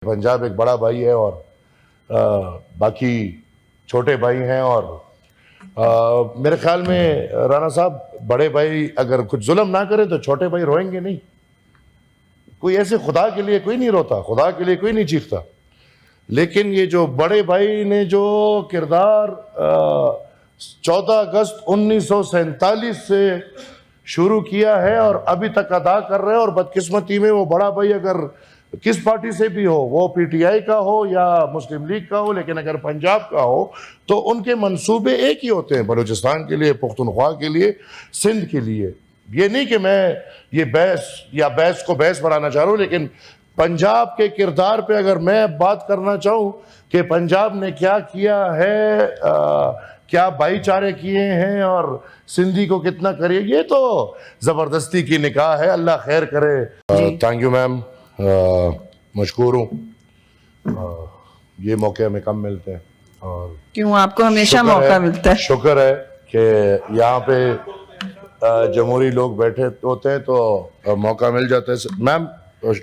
पंजाब एक बड़ा भाई है और बाकी छोटे भाई हैं और मेरे ख्याल में राना साहब बड़े भाई अगर कुछ जुल्म ना करे तो छोटे भाई रोएंगे नहीं। कोई ऐसे खुदा के लिए कोई नहीं रोता, खुदा के लिए कोई नहीं चीखता। लेकिन ये जो बड़े भाई ने जो किरदार 14 अगस्त 1947 से शुरू किया है और अभी तक अदा कर रहे हैं, और बदकिस्मती में वो बड़ा भाई अगर किस पार्टी से भी हो, वो पीटीआई का हो या मुस्लिम लीग का हो, लेकिन अगर पंजाब का हो तो उनके मंसूबे एक ही होते हैं, बलूचिस्तान के लिए, पुख्तनख्वा के लिए, सिंध के लिए। ये नहीं कि मैं ये बहस को बहस बनाना चाह रहा हूँ, लेकिन पंजाब के किरदार पे अगर मैं बात करना चाहूँ कि पंजाब ने क्या किया है, क्या भाईचारे किए हैं और सिंधी को कितना करिए, ये तो ज़बरदस्ती की निकाह है। अल्लाह खैर करे। थैंक यू मैम, मशकूर हूँ। ये मौके हमें कम मिलते हैं और क्यों, आपको हमेशा मौका मिलता है। शुक्र है कि यहाँ पे जमहूरी लोग बैठे होते हैं तो मौका मिल जाता है। मैम,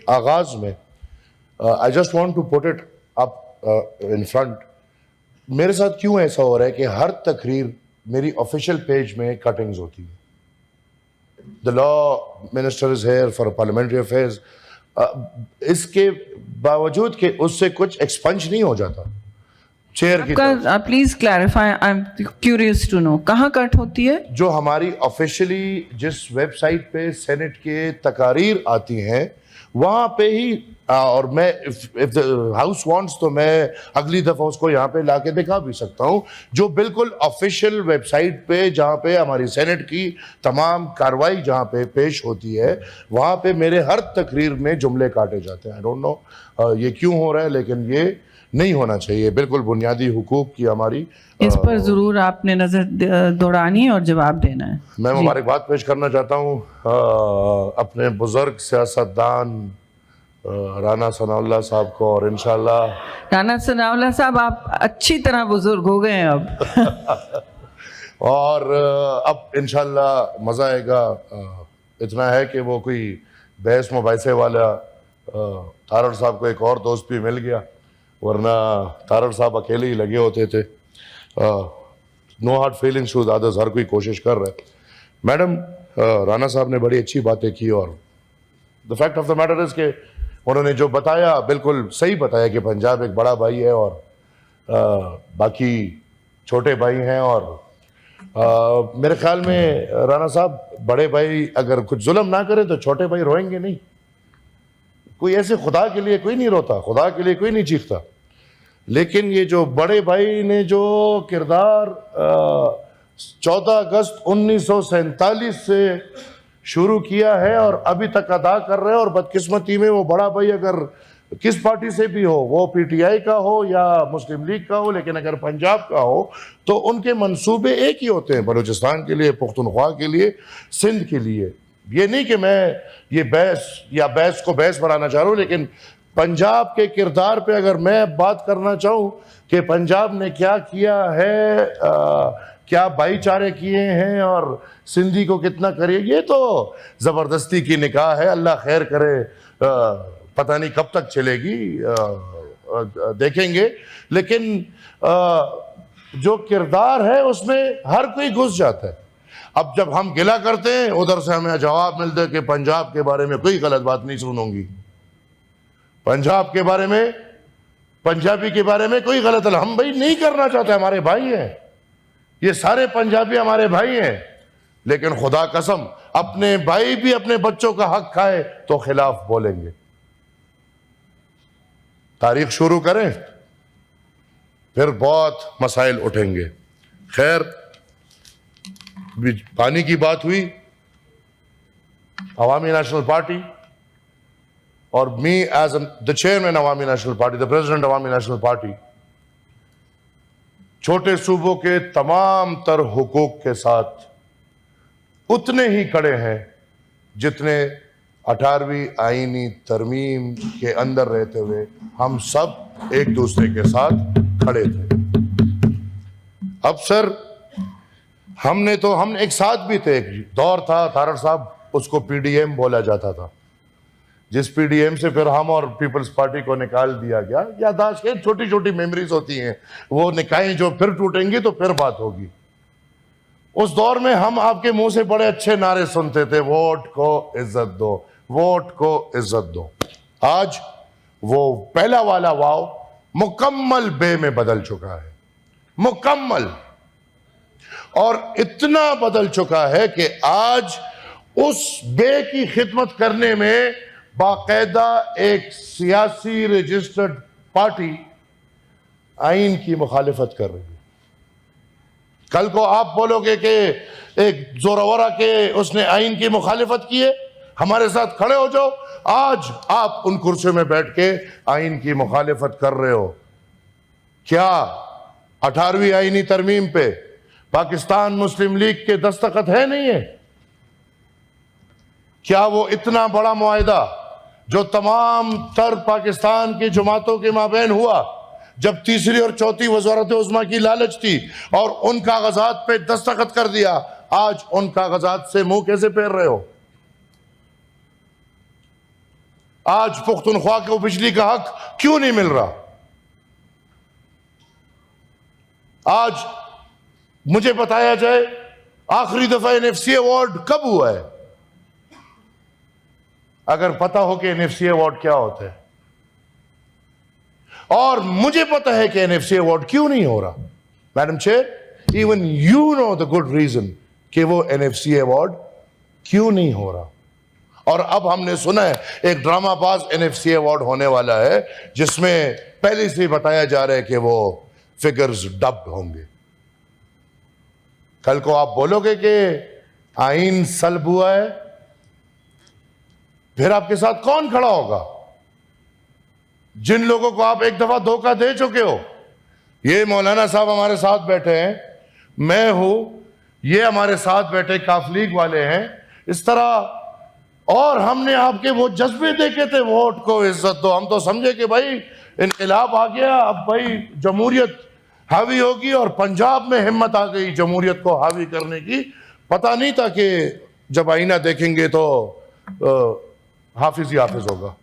आगाज में I just want to put it up in front, मेरे साथ क्यों ऐसा हो रहा है कि हर तकरीर मेरी ऑफिशियल पेज में कटिंग्स होती है। The law minister is here for parliamentary affairs, इसके बावजूद कि उससे कुछ एक्सपंज नहीं हो जाता चेयर की तरफ। Please clarify, I am curious to know, कहाँ कट होती है? जो हमारी ऑफिशियली जिस वेबसाइट पे सेनेट के तकारीर आती हैं वहां पे ही, और मैं इफ द हाउस वांट्स तो मैं अगली दफा उसको यहाँ पे लाके दिखा भी सकता हूँ, जो बिल्कुल ऑफिशियल वेबसाइट पे जहाँ पे हमारी सेनेट की तमाम कार्रवाई जहाँ पे पेश होती है वहाँ पे मेरे हर तकरीर में जुमले काटे जाते हैं। आई डोंट नो ये क्यों हो रहा है, लेकिन ये नहीं होना चाहिए। बिल्कुल बुनियादी हुकूक की हमारी, इस पर जरूर आपने नजर दौड़ानी है और जवाब देना है। मैं मुबारकबाद पेश करना चाहता हूँ अपने बुजुर्ग सियासतदान राना सनाउल्लाह साहब को, और इंशाल्लाह राना सनाउल्लाह साहब आप अच्छी तरह बुजुर्ग हो गए हैं अब और अब इंशाल्लाह मज़ा आएगा। इतना है कि वो कोई बहस मुबाहिसे वाला तारड़ साहब को एक और दोस्त भी मिल गया, वरना तारड़ साहब अकेले ही लगे होते थे। No hard feelings to others, हर कोई कोशिश कर रहा है। मैडम, राना साहब ने बड़ी अच्छी बातें की और the fact of the matter is के उन्होंने जो बताया बिल्कुल सही बताया कि पंजाब एक बड़ा भाई है और बाकी छोटे भाई हैं, और मेरे ख्याल में राना साहब बड़े भाई अगर कुछ जुल्म ना करे तो छोटे भाई रोएंगे नहीं। कोई ऐसे खुदा के लिए कोई नहीं रोता, खुदा के लिए कोई नहीं चीखता। लेकिन ये जो बड़े भाई ने जो किरदार 14 अगस्त 1947 से शुरू किया है और अभी तक अदा कर रहे हैं, और बदकिस्मती में वो बड़ा भाई अगर किस पार्टी से भी हो, वो पीटीआई का हो या मुस्लिम लीग का हो, लेकिन अगर पंजाब का हो तो उनके मंसूबे एक ही होते हैं, बलूचिस्तान के लिए, पुख्तनख्वा के लिए, सिंध के लिए। ये नहीं कि मैं ये बहस को बहस बनाना चाह रहा हूँ, लेकिन पंजाब के किरदार पे अगर मैं बात करना चाहूँ कि पंजाब ने क्या किया है, क्या भाईचारे किए हैं और सिंधी को कितना करिए, ये तो ज़बरदस्ती की निकाह है। अल्लाह खैर करे। पता नहीं कब तक चलेगी, देखेंगे। लेकिन जो किरदार है उसमें हर कोई घुस जाता है। अब जब हम गिला करते हैं उधर से हमें जवाब मिलता है कि पंजाब के बारे में कोई गलत बात नहीं सुनूंगी, पंजाब के बारे में, पंजाबी के बारे में कोई गलत, हम भाई नहीं करना चाहते, हमारे भाई हैं ये सारे पंजाबी, हमारे भाई हैं। लेकिन खुदा कसम अपने भाई भी अपने बच्चों का हक खाए तो खिलाफ बोलेंगे। तारीख शुरू करें फिर बहुत मसाइल उठेंगे। खैर, पानी की बात हुई, अवामी नेशनल पार्टी और me as the chairman Awami National Party, the president Awami National Party, छोटे सूबों के तमाम तर हुकूक के साथ उतने ही खड़े हैं जितने 18वीं आईनी तरमीम के अंदर रहते हुए हम सब एक दूसरे के साथ खड़े थे। अब सर हम एक साथ भी थे, एक दौर था तारड़ साहब, उसको पीडीएम बोला जाता था, जिस पीडीएम से फिर हम और पीपल्स पार्टी को निकाल दिया गया। याददाश्त है, छोटी छोटी मेमोरीज होती हैं, वो निकाहें जो फिर टूटेंगी तो फिर बात होगी। उस दौर में हम आपके मुंह से बड़े अच्छे नारे सुनते थे, वोट को इज्जत दो, वोट को इज्जत दो। आज वो पहला वाला वाव मुकम्मल बे में बदल चुका है, मुकम्मल। और इतना बदल चुका है कि आज उस बे की खिदमत करने में बाकायदा एक सियासी रजिस्टर्ड पार्टी आइन की मुखालिफत कर रही है। कल को आप बोलोगे कि एक जोरावरा के उसने आइन की मुखालिफत की है, हमारे साथ खड़े हो जाओ। आज आप उन कुर्सियों में बैठ के आइन की मुखालिफत कर रहे हो। क्या 18वीं आईनी तरमीम पे पाकिस्तान मुस्लिम लीग के दस्तखत है नहीं है? क्या वो इतना बड़ा मुआहिदा जो तमाम तर पाकिस्तान की जमातों के माबैन हुआ, जब तीसरी और चौथी वज़ारत उज़्मा की लालच थी और उन कागजात पे दस्तखत कर दिया, आज उन कागजात से मुंह कैसे फेर रहे हो? आज पुख्तनख्वा को बिजली का हक क्यों नहीं मिल रहा? आज मुझे बताया जाए आखिरी दफा एनएफसी अवार्ड कब हुआ है? अगर पता हो कि एनएफसी अवार्ड क्या होता है, और मुझे पता है कि एनएफसी अवार्ड क्यों नहीं हो रहा, madam chair, even you know the good reason कि वो एनएफसी अवार्ड क्यों नहीं हो रहा। और अब हमने सुना है एक ड्रामाबाज एनएफसी अवार्ड होने वाला है, जिसमें पहले से ही बताया जा रहा है कि वो फिगर्स डब्ड होंगे। कल को आप बोलोगे कि आइन सल्ब हुआ है, फिर आपके साथ कौन खड़ा होगा? जिन लोगों को आप एक दफा धोखा दे चुके हो, ये मौलाना साहब हमारे साथ बैठे हैं, मैं हूं, ये हमारे साथ बैठे काफ लीग वाले हैं, इस तरह। और हमने आपके वो जज्बे देखे थे, वोट को इज्जत दो। हम तो समझे कि भाई इनकलाब आ गया, अब भाई जमहूरियत हावी होगी, और पंजाब में हिम्मत आ गई जमहूरियत को हावी करने की। पता नहीं था कि जब आईना देखेंगे तो हाफिज ही हाफिज होगा।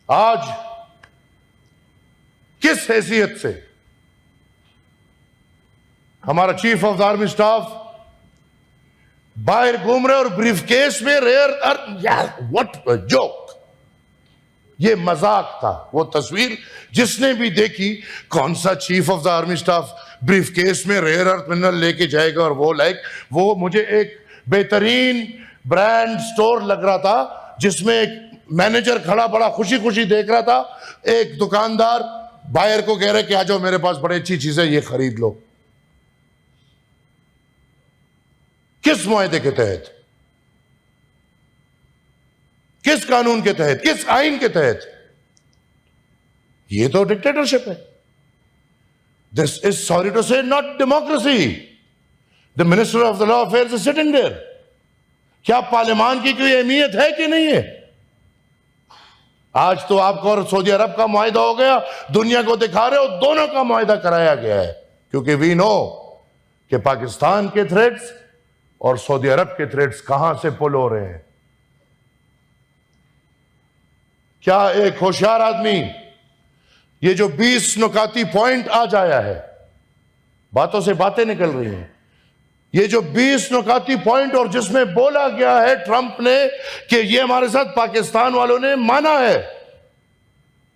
आज किस हैसियत से हमारा chief of the army staff बाहर घूम रहे और ब्रीफकेस में व्हाट अ जोक। ये मजाक था। वो तस्वीर जिसने भी देखी, कौन सा chief of the army staff briefcase में रेयर अर्थ मिनरल लेके जाएगा, और वो मुझे एक बेहतरीन ब्रांड स्टोर लग रहा था, जिसमें एक मैनेजर खड़ा बड़ा खुशी खुशी देख रहा था, एक दुकानदार बायर को कह रहे कि आ जाओ मेरे पास बड़ी अच्छी चीजें, ये खरीद लो। किस मुआहदे के तहत, किस कानून के तहत, किस आइन के तहत? ये तो डिक्टेटरशिप है। This is, sorry to say, not democracy. The minister of the law affairs is sitting there. क्या पार्लियामान की कोई अहमियत है कि नहीं है? आज तो आपको और सऊदी अरब का मुआहिदा हो गया, दुनिया को दिखा रहे हो, दोनों का मुआहिदा कराया गया है, क्योंकि वी नो कि पाकिस्तान के थ्रेट्स और सऊदी अरब के थ्रेट्स कहां से पुल हो रहे हैं। क्या एक होशियार आदमी ये जो 20 नुकाती पॉइंट आज आया है, बातों से बातें निकल रही हैं, ये जो 20 नुकाती पॉइंट, और जिसमें बोला गया है ट्रंप ने कि ये हमारे साथ पाकिस्तान वालों ने माना है,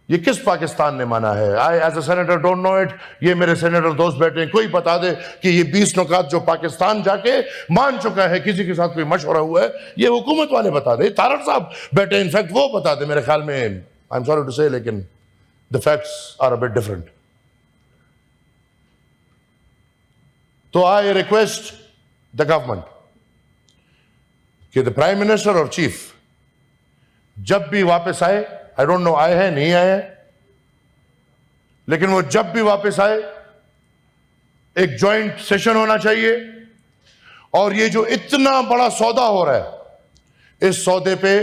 ये किस पाकिस्तान ने माना है? I as a senator don't know it. ये मेरे सेनेटर दोस्त बैठे हैं, कोई बता दे कि ये 20 नुकात जो पाकिस्तान जाके मान चुका है, किसी के साथ कोई मशवरा हुआ है, ये हुकूमत वाले बता दे। तारड़ साहब बैठे, इनफैक्ट वो बता दे मेरे ख्याल में। I am sorry to say, लेकिन the facts are a bit different. तो आई रिक्वेस्ट द गवर्नमेंट कि द प्राइम मिनिस्टर और चीफ जब भी वापस आए, आई डोंट नो आए हैं नहीं आए हैं, लेकिन वो जब भी वापस आए एक जॉइंट सेशन होना चाहिए। और ये जो इतना बड़ा सौदा हो रहा है, इस सौदे पे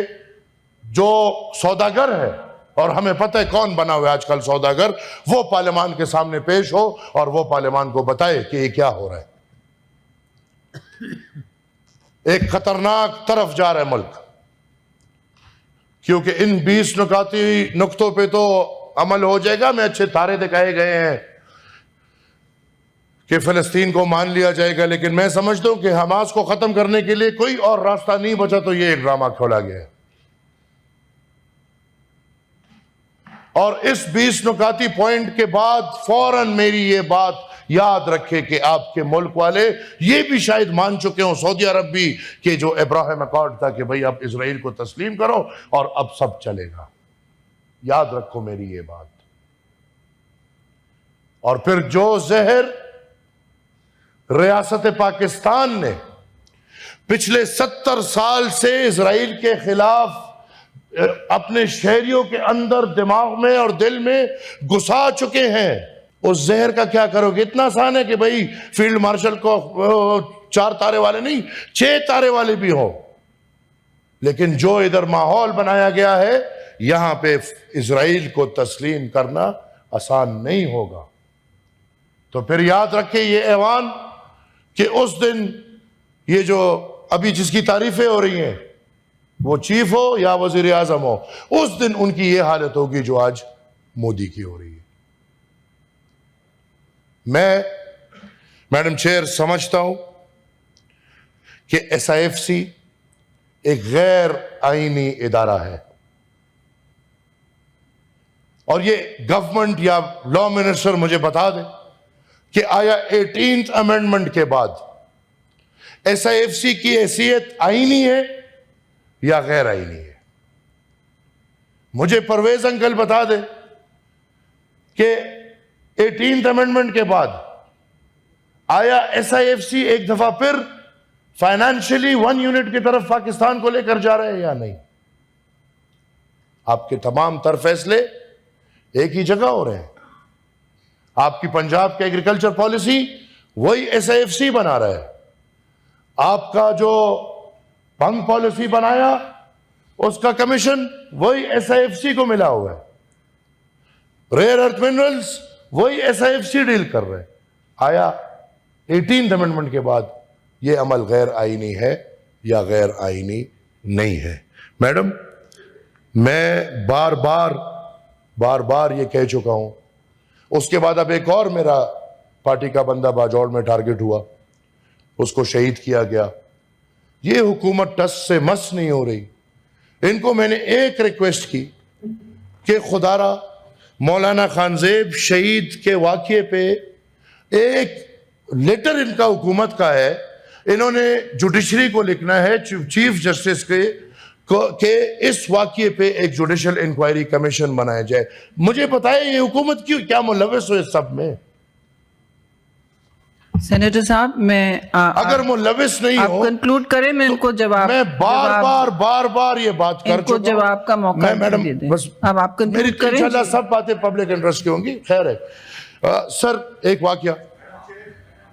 जो सौदागर है, और हमें पता है कौन बना हुआ है आजकल सौदागर, वो पार्लियामान के सामने पेश हो और वो पार्लियामान को बताए कि ये क्या हो रहा है। एक खतरनाक तरफ जा रहा है मुल्क। क्योंकि इन 20 नुकाती नुक्तों पे तो अमल हो जाएगा। मैं अच्छे तारे दिखाए गए हैं कि फिलिस्तीन को मान लिया जाएगा, लेकिन मैं समझता हूं कि हमास को खत्म करने के लिए कोई और रास्ता नहीं बचा, तो ये एक ड्रामा खोला गया है। और इस 20 नुकाती पॉइंट के बाद फौरन मेरी ये बात याद रखे कि आपके मुल्क वाले ये भी शायद मान चुके हों, सऊदी अरब भी, कि जो इब्राहिम अकॉर्ड था कि भाई अब इजराइल को तस्लीम करो और अब सब चलेगा। याद रखो मेरी ये बात। और फिर जो जहर रियासत पाकिस्तान ने पिछले 70 साल से इजराइल के खिलाफ अपने शहरियों के अंदर, दिमाग में और दिल में घुसा चुके हैं, उस जहर का क्या करोगे? इतना आसान है कि भाई फील्ड मार्शल को 4 तारे वाले नहीं 6 तारे वाले भी हो, लेकिन जो इधर माहौल बनाया गया है यहां पे इजराइल को तस्लीम करना आसान नहीं होगा। तो फिर याद रखें ये ऐवान कि उस दिन ये जो अभी जिसकी तारीफें हो रही हैं, वो चीफ हो या वजीर आजम हो, उस दिन उनकी ये हालत होगी जो आज मोदी की हो रही है। मैं मैडम चेयर समझता हूं कि SIFC एक गैर आईनी इदारा है और ये गवर्नमेंट या लॉ मिनिस्टर मुझे बता दे कि आया 18th अमेंडमेंट के बाद SIFC की हैसियत आईनी है या गैर आईनी है? मुझे परवेज अंकल बता दे कि 18th अमेंडमेंट के बाद आया SIFC एक दफा फिर फाइनेंशियली 1 यूनिट की तरफ पाकिस्तान को लेकर जा रहे हैं या नहीं? आपके तमाम तर फैसले एक ही जगह हो रहे हैं। आपकी पंजाब की एग्रीकल्चर पॉलिसी वही SIFC बना रहा है। आपका जो भंग पॉलिसी बनाया उसका कमीशन वही SIFC को मिला हुआ है। रेयर अर्थ मिनरल्स वही SIFC डील कर रहे हैं। आया 18th अमेंडमेंट के बाद यह अमल गैर आईनी है या गैर आईनी नहीं है? मैडम, मैं बार बार ये कह चुका हूं। उसके बाद अब एक और मेरा पार्टी का बंदा बाजौड़ में टारगेट हुआ, उसको शहीद किया गया। ये हुकूमत टस से मस नहीं हो रही। इनको मैंने एक रिक्वेस्ट की कि खुदारा मौलाना खानजेब शहीद के वाक़ये पे एक लेटर इनका हुकूमत का है, इन्होंने जुडिशरी को लिखना है, चीफ जस्टिस के इस वाक़ये पे एक जुडिशल इंक्वायरी कमीशन बनाया जाए। मुझे बताए ये हुकूमत क्यों क्या मुलव्वस हो इस सब में? सेनेटर साहब, मैं अगर मुलव्वस नहीं आप हो कंक्लूड करें, मैं इनको जवाब, मैं बार बार ये बात कर इनको चुका हूं। जवाब का मौका मैं मैडम दे दें। बस अब आप मेरी कंक्लूड करें। इंशाल्लाह सब बातें पब्लिक इंटरेस्ट की होंगी। खैर है सर, एक वाकया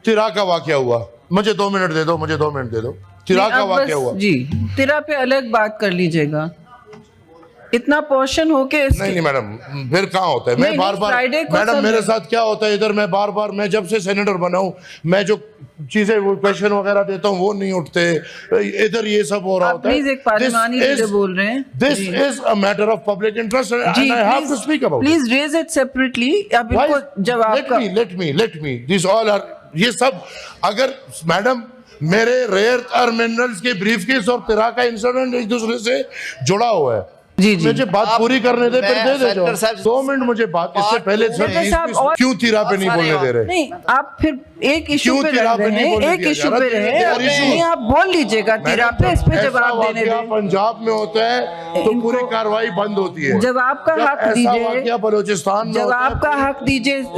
तिरा का वाकया हुआ, मुझे 2 मिनट दे दो, मुझे 2 मिनट दे दो। तिरा का अब बस- वाकया हुआ जी, तिरा पे अलग बात कर लीजिएगा। इतना पोर्शन हो के नहीं मैडम, फिर कहाँ होता है? मैं नहीं, बार बार फ्राइडे को मैडम सब- मेरे साथ क्या होता है इधर, मैं बार बार, मैं जब से सेनेटर बना हूं, मैं जो चीजें वो क्वेश्चन वगैरह देता हूं वो नहीं उठते, इधर ये सब हो रहा आप होता है। प्लीज एक पार्लिमानी लीडर बोल रहे हैं। This is a matter of public interest and I have to speak about. Please raise it separately. अब इनको जवाब का let me this all are, ये सब अगर मैडम मेरे रेयर अर्थ मिनरल्स के ब्रीफकेस और तिरा का इंसिडेंट एक दूसरे से जुड़ा हुआ है। जी जी, मुझे बात पूरी करने दे, फिर दे दे सेनेटर साहब, 2 मिनट मुझे बात, इससे पहले सेनेटर साहब, और- क्यों तिरा पे नहीं बोलने दे रहे? नहीं, आप फिर एक इशू क्यों पे तिरा पे रह नहीं रहे बोलने हैं, एक दिया इशू जा पे रहा? रहे There are हैं। issues। नहीं, आप बोल लीजिएगा तिरा पे, इस पे ऐसा जवाब देने वाकया दें। पंजाब में होता है तो पूरी कार्रवाई बंद होती है। जवाब का जब हक ऐसा दीजिए। वाकया बलूचिस्तान में होता है, जवाब का हक दीजिए